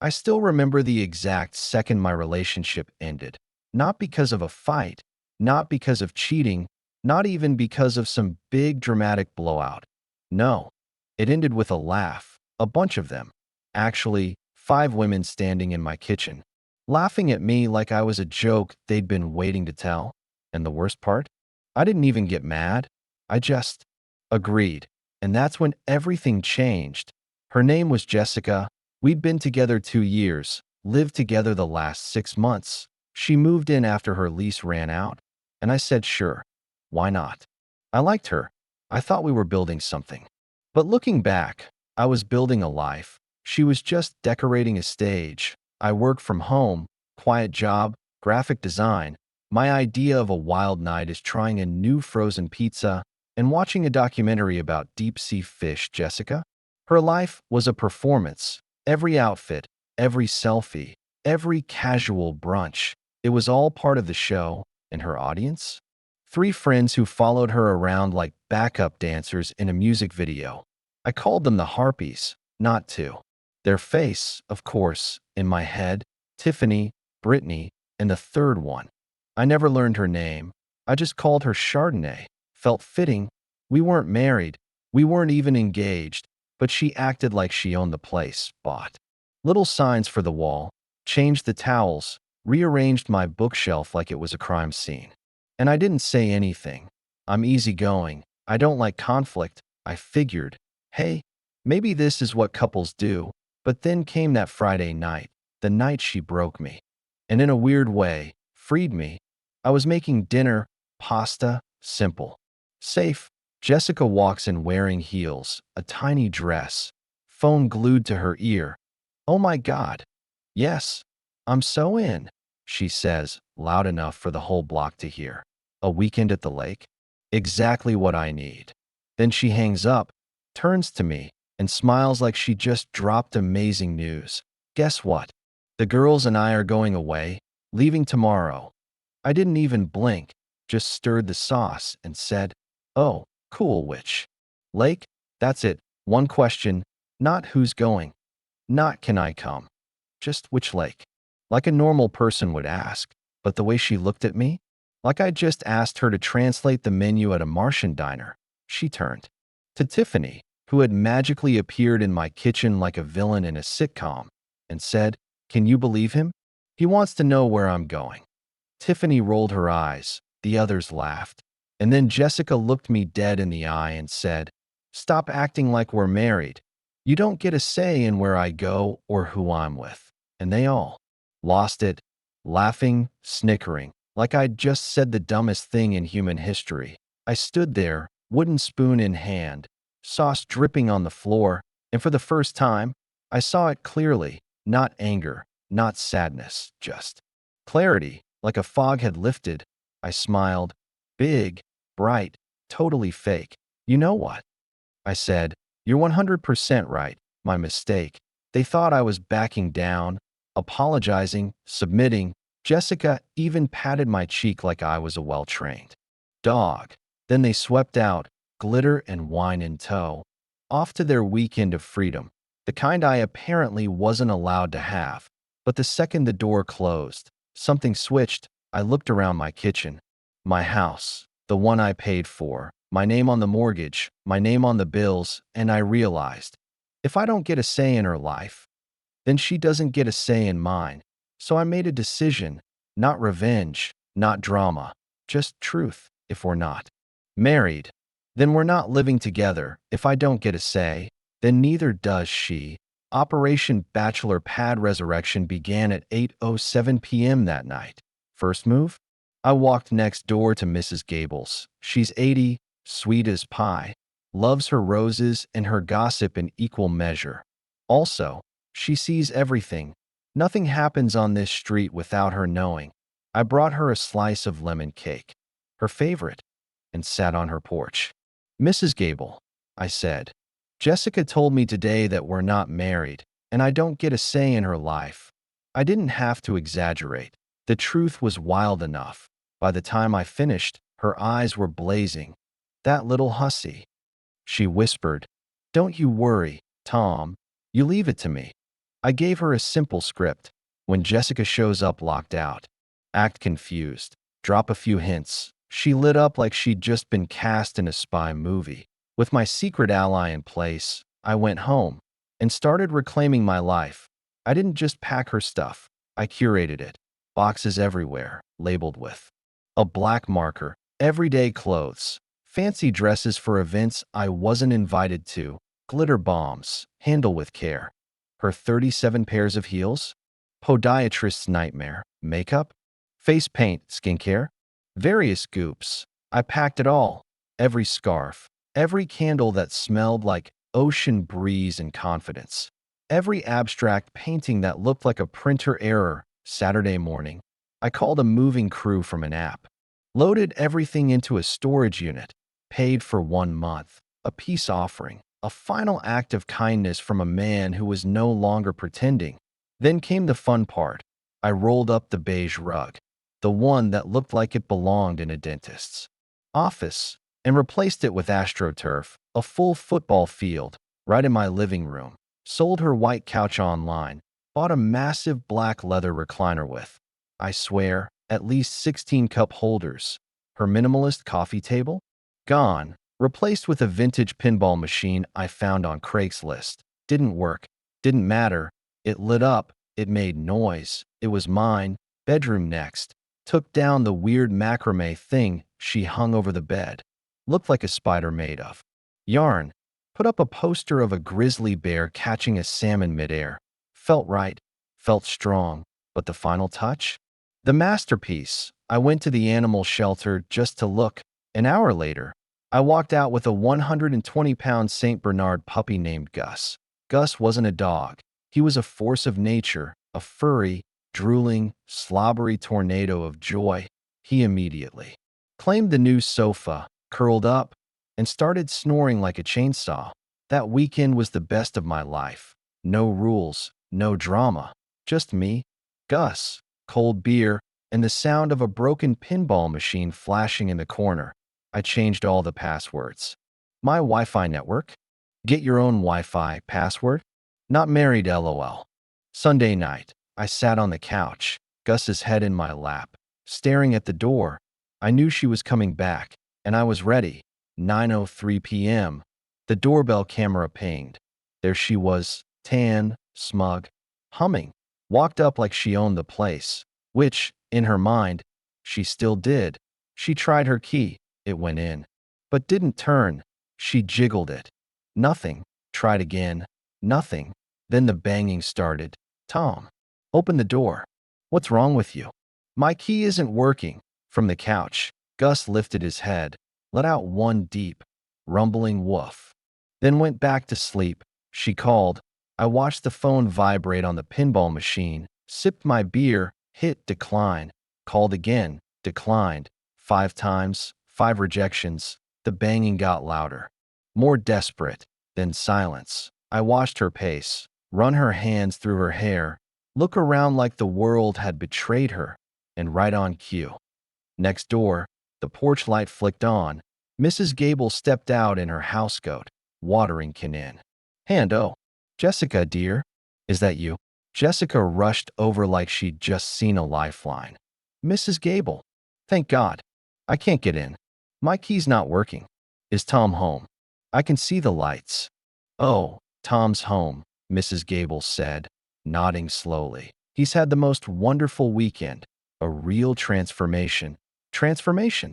I still remember the exact second my relationship ended. Not because of a fight, not because of cheating, not even because of some big dramatic blowout. No, it ended with a laugh, a bunch of them. Actually, 5 women standing in my kitchen, laughing at me like I was a joke they'd been waiting to tell. And the worst part? I didn't even get mad. I just agreed. And that's when everything changed. Her name was Jessica. We'd been together 2 years, lived together the last 6 months. She moved in after her lease ran out, and I said, sure, why not? I liked her. I thought we were building something. But looking back, I was building a life. She was just decorating a stage. I worked from home, quiet job, graphic design. My idea of a wild night is trying a new frozen pizza and watching a documentary about deep sea fish, Jessica. Her life was a performance. Every outfit, every selfie, every casual brunch. It was all part of the show, and her audience? 3 friends who followed her around like backup dancers in a music video. I called them the Harpies, not two. Their face, of course, in my head, Tiffany, Brittany, and the third one. I never learned her name. I just called her Chardonnay. Felt fitting. We weren't married. We weren't even engaged, but she acted like she owned the place, bought little signs for the wall, changed the towels, rearranged my bookshelf like it was a crime scene. And I didn't say anything. I'm easygoing. I don't like conflict. I figured, hey, maybe this is what couples do. But then came that Friday night, the night she broke me. And in a weird way, freed me. I was making dinner, pasta, simple, safe. Jessica walks in wearing heels, a tiny dress, phone glued to her ear. Oh my God. Yes, I'm so in, she says, loud enough for the whole block to hear. A weekend at the lake? Exactly what I need. Then she hangs up, turns to me, and smiles like she just dropped amazing news. Guess what? The girls and I are going away, leaving tomorrow. I didn't even blink, just stirred the sauce and said, oh, cool, which lake? That's it. One question, not who's going, not can I come, just which lake. Like a normal person would ask, but the way she looked at me, like I just asked her to translate the menu at a Martian diner, she turned to Tiffany, who had magically appeared in my kitchen like a villain in a sitcom, and said, can you believe him? He wants to know where I'm going. Tiffany rolled her eyes. The others laughed. And then Jessica looked me dead in the eye and said, stop acting like we're married. You don't get a say in where I go or who I'm with. And they all lost it, laughing, snickering, like I'd just said the dumbest thing in human history. I stood there, wooden spoon in hand, sauce dripping on the floor, and for the first time, I saw it clearly, not anger, not sadness, just clarity, like a fog had lifted. I smiled, big, bright, totally fake. You know what? I said, you're 100% right, my mistake. They thought I was backing down, apologizing, submitting. Jessica even patted my cheek like I was a well-trained dog. Then they swept out, glitter and wine in tow, off to their weekend of freedom, the kind I apparently wasn't allowed to have. But the second the door closed, something switched. I looked around my kitchen, my house, the one I paid for, my name on the mortgage, my name on the bills, and I realized, if I don't get a say in her life, then she doesn't get a say in mine. So I made a decision, not revenge, not drama, just truth. If we're not married, then we're not living together. If I don't get a say, then neither does she. Operation Bachelor Pad Resurrection began at 8:07 p.m. that night. First move? I walked next door to Mrs. Gables. She's 80, sweet as pie, loves her roses and her gossip in equal measure. Also, she sees everything. Nothing happens on this street without her knowing. I brought her a slice of lemon cake, her favorite, and sat on her porch. Mrs. Gable, I said, Jessica told me today that we're not married, and I don't get a say in her life. I didn't have to exaggerate. The truth was wild enough. By the time I finished, her eyes were blazing. That little hussy, she whispered. Don't you worry, Tom. You leave it to me. I gave her a simple script. When Jessica shows up locked out, act confused, drop a few hints. She lit up like she'd just been cast in a spy movie. With my secret ally in place, I went home and started reclaiming my life. I didn't just pack her stuff, I curated it. Boxes everywhere, labeled with a black marker, everyday clothes, fancy dresses for events I wasn't invited to, glitter bombs, handle with care. Her 37 pairs of heels, podiatrist's nightmare, makeup, face paint, skincare, various goops. I packed it all, every scarf, every candle that smelled like ocean breeze and confidence, every abstract painting that looked like a printer error. Saturday morning, I called a moving crew from an app, loaded everything into a storage unit, paid for 1 month, a peace offering, a final act of kindness from a man who was no longer pretending. Then came the fun part. I rolled up the beige rug, the one that looked like it belonged in a dentist's office, and replaced it with AstroTurf, a full football field, right in my living room. Sold her white couch online, bought a massive black leather recliner with, I swear, at least 16 cup holders. Her minimalist coffee table? Gone. Replaced with a vintage pinball machine I found on Craigslist. Didn't work. Didn't matter. It lit up. It made noise. It was mine. Bedroom next. Took down the weird macrame thing she hung over the bed. Looked like a spider made of yarn. Put up a poster of a grizzly bear catching a salmon midair. Felt right. Felt strong. But the final touch? The masterpiece. I went to the animal shelter just to look. An hour later, I walked out with a 120-pound St. Bernard puppy named Gus. Gus wasn't a dog. He was a force of nature, a furry, drooling, slobbery tornado of joy. He immediately claimed the new sofa, curled up, and started snoring like a chainsaw. That weekend was the best of my life. No rules, no drama, just me, Gus, cold beer, and the sound of a broken pinball machine flashing in the corner. I changed all the passwords. My Wi-Fi network? Get your own Wi-Fi password? Not married, lol. Sunday night, I sat on the couch, Gus's head in my lap, staring at the door. I knew she was coming back, and I was ready. 9:03 p.m. The doorbell camera pinged. There she was, tan, smug, humming. Walked up like she owned the place, which, in her mind, she still did. She tried her key. It went in, but didn't turn. She jiggled it. Nothing. Tried again. Nothing. Then the banging started. Tom, open the door. What's wrong with you? My key isn't working. From the couch, Gus lifted his head, let out one deep, rumbling woof, then went back to sleep. She called. I watched the phone vibrate on the pinball machine, sipped my beer, hit decline, called again, declined. 5 times, 5 rejections. The banging got louder, more desperate, then silence. I watched her pace, run her hands through her hair, look around like the world had betrayed her, and right on cue. Next door, the porch light flicked on. Mrs. Gable stepped out in her housecoat, watering can in hand. Oh, Jessica, dear, is that you? Jessica rushed over like she'd just seen a lifeline. Mrs. Gable, thank God. I can't get in. My key's not working. Is Tom home? I can see the lights. Oh, Tom's home, Mrs. Gable said, nodding slowly. He's had the most wonderful weekend. A real transformation. Transformation?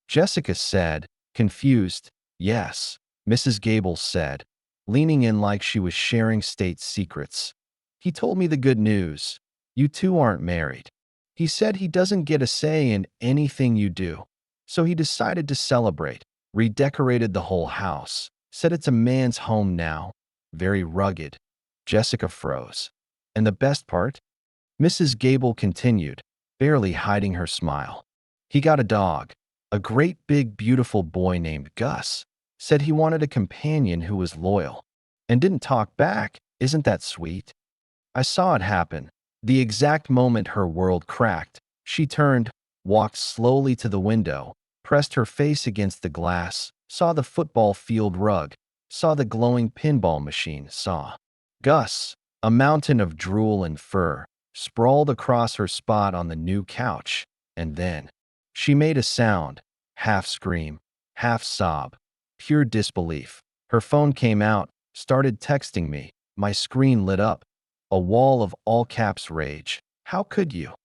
Jessica said, confused. Yes, Mrs. Gable said, leaning in like she was sharing state secrets. He told me the good news. You two aren't married. He said he doesn't get a say in anything you do. So he decided to celebrate, redecorated the whole house, said it's a man's home now. Very rugged. Jessica froze. And the best part? Mrs. Gable continued, barely hiding her smile. He got a dog, a great big beautiful boy named Gus. Said he wanted a companion who was loyal. And didn't talk back. Isn't that sweet? I saw it happen. The exact moment her world cracked, she turned, walked slowly to the window, pressed her face against the glass, saw the football field rug, saw the glowing pinball machine, saw Gus, A mountain of drool and fur sprawled across her spot on the new couch, and then she made a sound, half scream, half sob, pure disbelief. Her phone came out, started texting me. My screen lit up. A wall of all caps rage. How could you?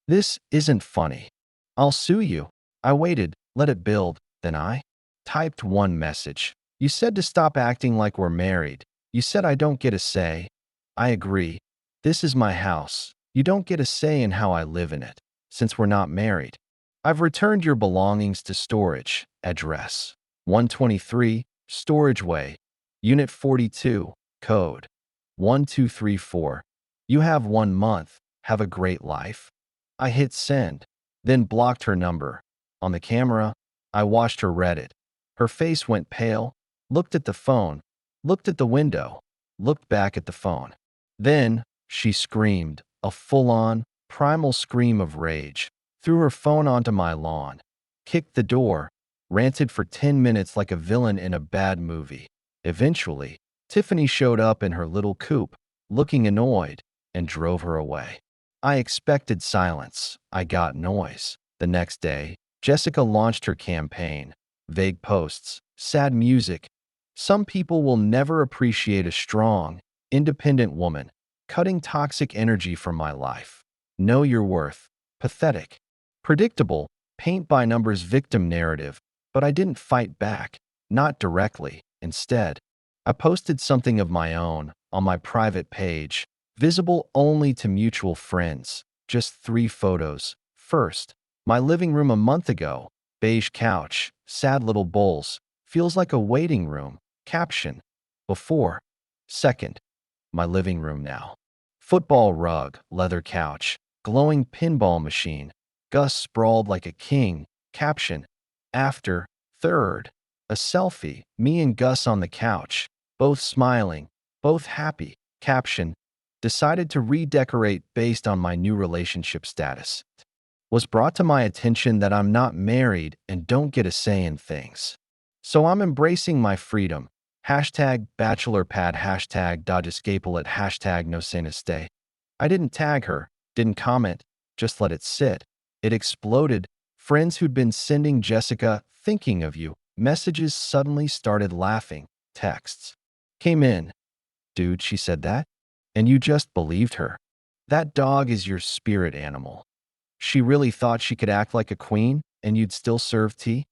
This isn't funny. I'll sue you. I waited, let it build, then I typed one message. You said to stop acting like we're married. You said I don't get a say. I agree. This is my house. You don't get a say in how I live in it, since we're not married. I've returned your belongings to storage. Address 123, Storage Way, Unit 42, Code 1234. You have 1 month. Have a great life. I hit send, then blocked her number. On the camera, I watched her read it. Her face went pale, looked at the phone, looked at the window, looked back at the phone. Then she screamed, a full-on, primal scream of rage, threw her phone onto my lawn, kicked the door, ranted for 10 minutes like a villain in a bad movie. Eventually, Tiffany showed up in her little coupe, looking annoyed, and drove her away. I expected silence. I got noise. The next day, Jessica launched her campaign. Vague posts, sad music. Some people will never appreciate a strong, independent woman, cutting toxic energy from my life. Know your worth. Pathetic. Predictable, paint-by-numbers victim narrative, but I didn't fight back. Not directly. Instead, I posted something of my own on my private page, visible only to mutual friends. Just 3 photos. First, my living room a month ago. Beige couch, sad little bowls. Feels like a waiting room. Caption: before. Second, my living room now. Football rug, leather couch, glowing pinball machine. Gus sprawled like a king. Caption: after. Third, a selfie. Me and Gus on the couch, both smiling, both happy. Caption: decided to redecorate based on my new relationship status. Was brought to my attention that I'm not married and don't get a say in things. So I'm embracing my freedom. Hashtag bachelorpad, hashtag dodgescaplet, hashtag no stay. I didn't tag her, didn't comment, just let it sit. It exploded. Friends who'd been sending Jessica, thinking of you, messages suddenly started laughing. Texts came in. Dude, she said that? And you just believed her. That dog is your spirit animal. She really thought she could act like a queen and you'd still serve tea?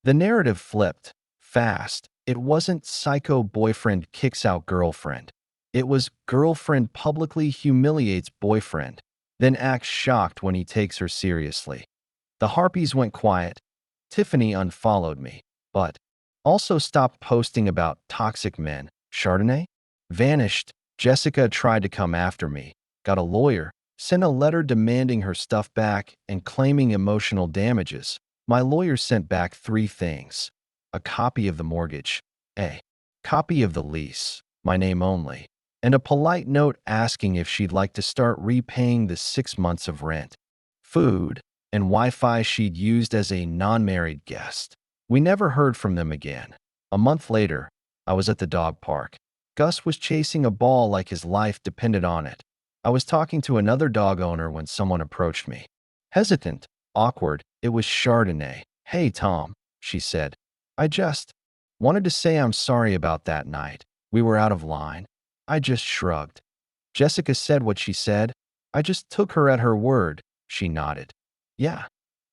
The narrative flipped fast. It wasn't psycho boyfriend kicks out girlfriend. It was girlfriend publicly humiliates boyfriend, then acts shocked when he takes her seriously. The harpies went quiet. Tiffany unfollowed me, but also stopped posting about toxic men. Chardonnay vanished. Jessica tried to come after me, got a lawyer, sent a letter demanding her stuff back and claiming emotional damages. My lawyer sent back 3 things: a copy of the mortgage, a copy of the lease, my name only, and a polite note asking if she'd like to start repaying the 6 months of rent, food, and Wi-Fi she'd used as a non-married guest. We never heard from them again. A month later, I was at the dog park. Gus was chasing a ball like his life depended on it. I was talking to another dog owner when someone approached me. Hesitant, awkward, it was Chardonnay. Hey, Tom, she said. I just wanted to say I'm sorry about that night. We were out of line. I just shrugged. Jessica said what she said. I just took her at her word. She nodded. Yeah,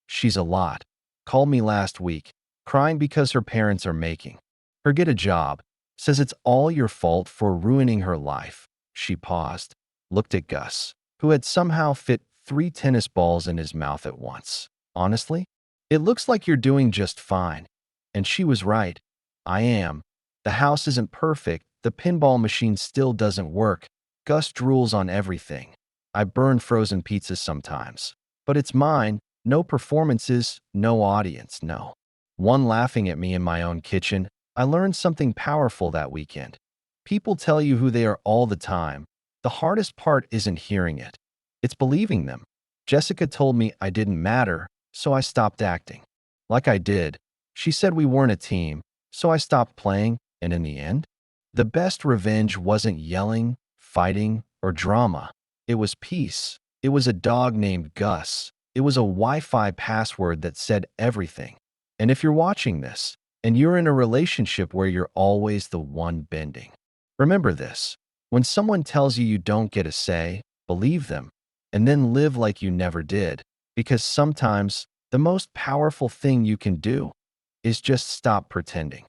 she's a lot. Called me last week, crying because her parents are making her get a job. Says it's all your fault for ruining her life. She paused, looked at Gus, who had somehow fit 3 tennis balls in his mouth at once. Honestly, it looks like you're doing just fine. And she was right. I am. The house isn't perfect. The pinball machine still doesn't work. Gus drools on everything. I burn frozen pizzas sometimes. But it's mine. No performances, no audience, no one laughing at me in my own kitchen. I learned something powerful that weekend. People tell you who they are all the time. The hardest part isn't hearing it. It's believing them. Jessica told me I didn't matter, so I stopped acting like I did. She said we weren't a team, so I stopped playing, and in the end, the best revenge wasn't yelling, fighting, or drama. It was peace. It was a dog named Gus. It was a Wi-Fi password that said everything. And if you're watching this, and you're in a relationship where you're always the one bending, remember this. When someone tells you don't get a say, believe them, and then live like you never did. Because sometimes the most powerful thing you can do is just stop pretending.